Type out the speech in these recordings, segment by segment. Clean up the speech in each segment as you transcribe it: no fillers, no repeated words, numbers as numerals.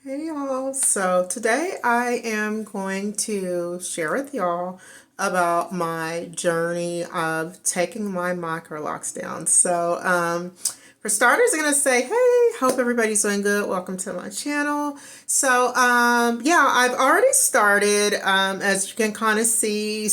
Hey y'all, so today I am going to share with y'all about my journey of taking my Microlocs down. For starters, I'm going to say, hey, hope everybody's doing good. Welcome to my channel. Yeah, I've already started, as you can kind of see.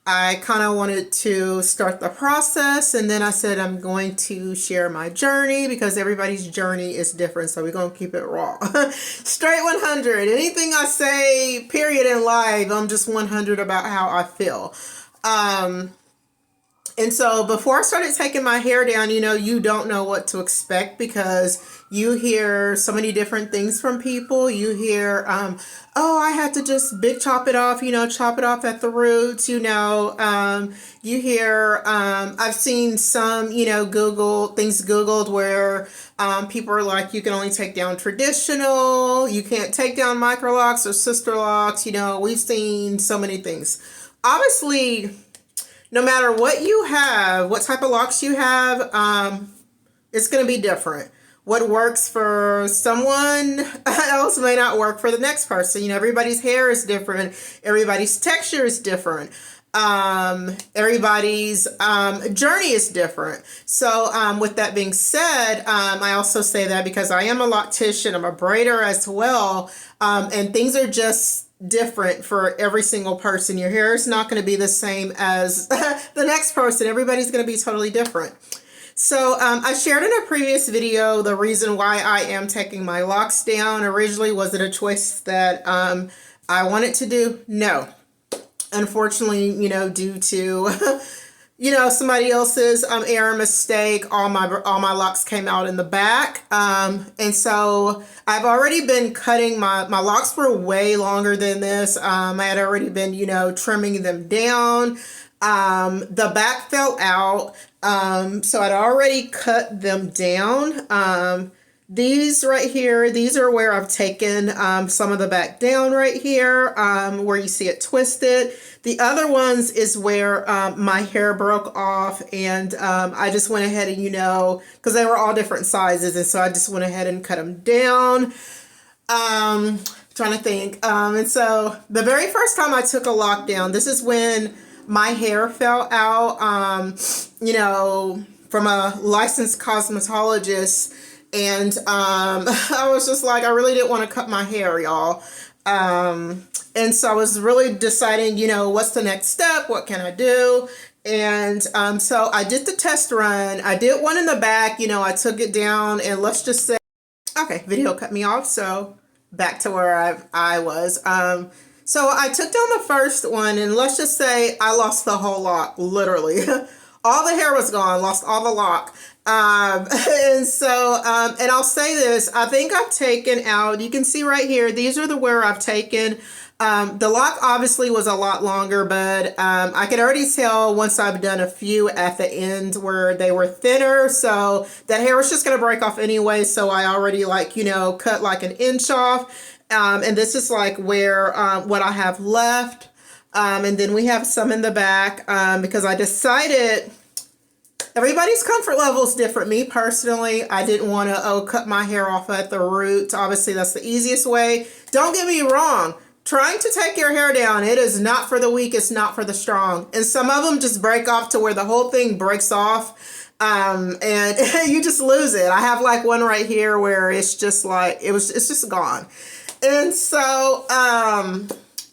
I kind of wanted to start the process, and then I said I'm going to share my journey because everybody's journey is different, so we're going to keep it raw. Straight 100. Anything I say, period, in live, I'm just 100 about how I feel. And so before I started taking my hair down, you don't know what to expect because you hear so many different things from people. You hear, oh, I had to just big chop it off, chop it off at the roots, You hear, I've seen some, things Googled where people are like, you can only take down traditional, you can't take down Microlocs or sister locks. We've seen so many things. Obviously, no matter what you have, what type of locks you have, it's going to be different. What works for someone else may not work for the next person. Everybody's hair is different. Everybody's texture is different. Everybody's journey is different. With that being said, I also say that because I am a loctician, I'm a braider as well, and things are just different for every single person. Your hair is not going to be the same as the next person. Everybody's going to be totally different. I shared in a previous video the reason why I am taking my locks down. Originally, was it a choice that I wanted to do? No. Unfortunately, due to somebody else's error, mistake, all my locks came out in the back. And so I've already been cutting my locks were way longer than this. I had already been, trimming them down. The back fell out. So I'd already cut them down. These right here, these are where I've taken some of the back down right here, where you see it twisted. The other ones is where my hair broke off, and I just went ahead and, because they were all different sizes, and so I just went ahead and cut them down. Trying to think. And so the very first time I took a lock down, this is when my hair fell out, from a licensed cosmetologist. And I was just like, I really didn't want to cut my hair, y'all. And so I was really deciding, what's the next step? What can I do? And so I did the test run. I did one in the back. I took it down, and let's just say, okay, video cut me off. So back to where I was. So I took down the first one, and let's just say I lost the whole lock, literally. All the hair was gone, lost all the lock. And I'll say this, I think I've taken out, you can see right here, these are where I've taken. The lock obviously was a lot longer, but I could already tell once I've done a few at the end where they were thinner. So that hair was just going to break off anyway. So I already cut like an inch off. And this is like where what I have left. And then we have some in the back because I decided everybody's comfort level is different. Me personally, I didn't want to cut my hair off at the roots. Obviously, that's the easiest way. Don't get me wrong. Trying to take your hair down, it is not for the weak. It's not for the strong. And some of them just break off to where the whole thing breaks off. And you just lose it. I have like one right here where it's just like, it's just gone. And so,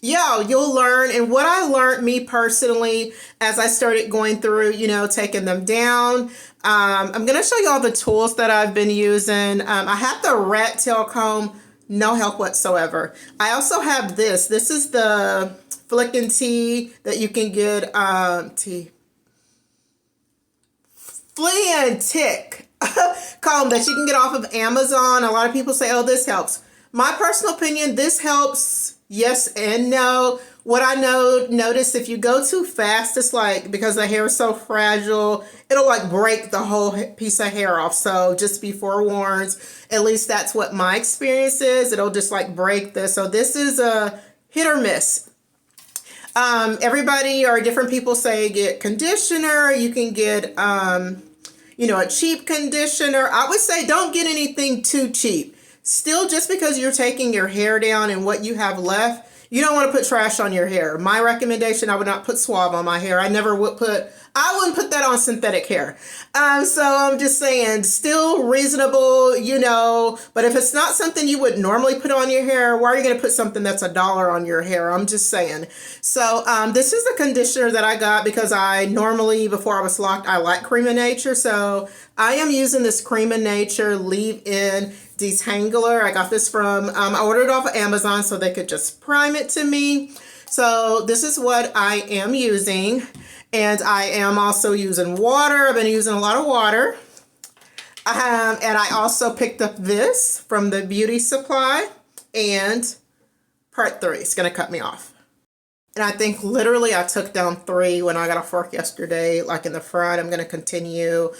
yeah, you'll learn. And what I learned, me personally, as I started going through, taking them down, I'm going to show you all the tools that I've been using. I have the rat tail comb, no help whatsoever. I also have this. This is the Flick and Tea that you can get, Flea and Tick comb that you can get off of Amazon. A lot of people say, oh, this helps. My personal opinion, this helps. Yes and no. What I notice, if you go too fast, it's like, because the hair is so fragile, it'll like break the whole piece of hair off. So just be forewarned. At least that's what my experience is. It'll just like break this. So this is a hit or miss. Everybody or different people say get conditioner. You can get, a cheap conditioner. I would say don't get anything too cheap. still, just because you're taking your hair down and what you have left, you don't want to put trash on your hair. My recommendation, I would not put Suave on my hair. I wouldn't put that on synthetic hair. So I'm just saying, still reasonable, but if it's not something you would normally put on your hair, why are you going to put something that's $1 on your hair? I'm just saying. So this is the conditioner that I got because I normally, before I was locked, I like Cream of Nature. So I am using this Cream of Nature leave-in detangler. I got this from, I ordered it off of Amazon so they could just prime it to me. So this is what I am using. And I am also using water. I've been using a lot of water. And I also picked up this from the beauty supply. And part 3 is going to cut me off. And I think literally I took down 3 when I got off work yesterday, like in the front. I'm going to continue.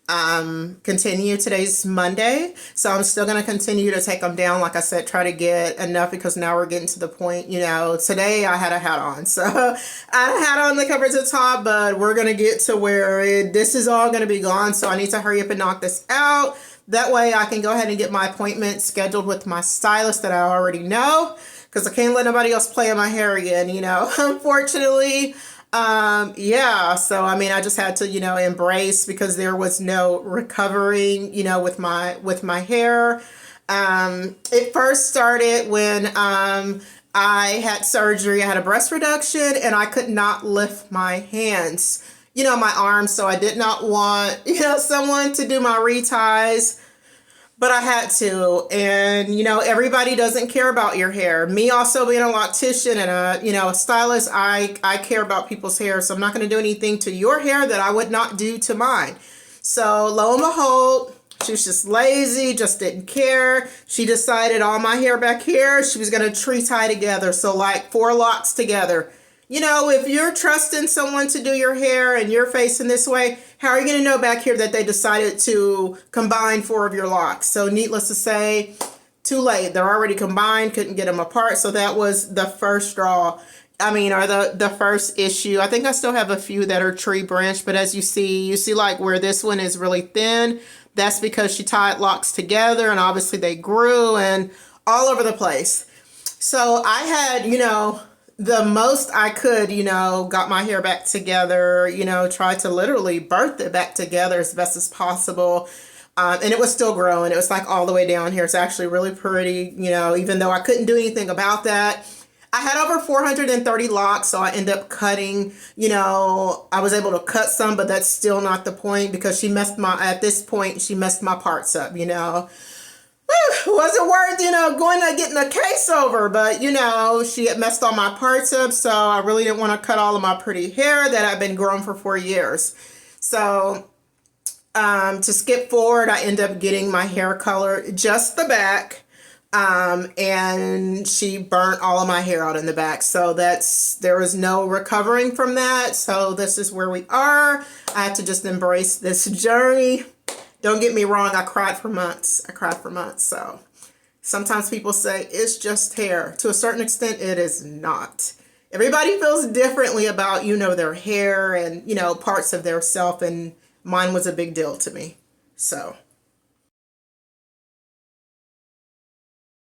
Today's Monday, so I'm still going to continue to take them down. Like I said, try to get enough because now we're getting to the point, today I had a hat on, so I had a hat on that covers the top, but we're going to get to where this is all going to be gone, so I need to hurry up and knock this out. That way I can go ahead and get my appointment scheduled with my stylist that I already know, because I can't let nobody else play in my hair again, unfortunately. Yeah, so I mean, I just had to, embrace, because there was no recovering, with my hair. It first started when, I had surgery. I had a breast reduction and I could not lift my hands, my arms. So I did not want, someone to do my reties. But I had to, and everybody doesn't care about your hair. Me also being a loctician and a stylist, I care about people's hair, so I'm not going to do anything to your hair that I would not do to mine. So lo and behold, she was just lazy, just didn't care. She decided all my hair back here, she was going to tree tie together, so like 4 locks together. If you're trusting someone to do your hair and you're facing this way, how are you going to know back here that they decided to combine 4 of your locks? So needless to say, too late. They're already combined, couldn't get them apart. So that was the first straw. Or the first issue. I think I still have a few that are tree branch, but as you see like where this one is really thin, that's because she tied locks together and obviously they grew and all over the place. So I had, the most I could, got my hair back together, tried to literally birth it back together as best as possible. And it was still growing. It was like all the way down here. It's actually really pretty, even though I couldn't do anything about that. I had over 430 locks, so I ended up cutting, I was able to cut some, but that's still not the point because at this point, she messed my parts up, wasn't worth, going to getting a case over, but, she had messed all my parts up, so I really didn't want to cut all of my pretty hair that I've been growing for 4 years. So, to skip forward, I ended up getting my hair color, just the back, and she burnt all of my hair out in the back, so there was no recovering from that, so this is where we are. I had to just embrace this journey. Don't get me wrong, I cried for months. So sometimes people say it's just hair. To a certain extent, it is not. Everybody feels differently about, their hair and, parts of their self, and mine was a big deal to me. So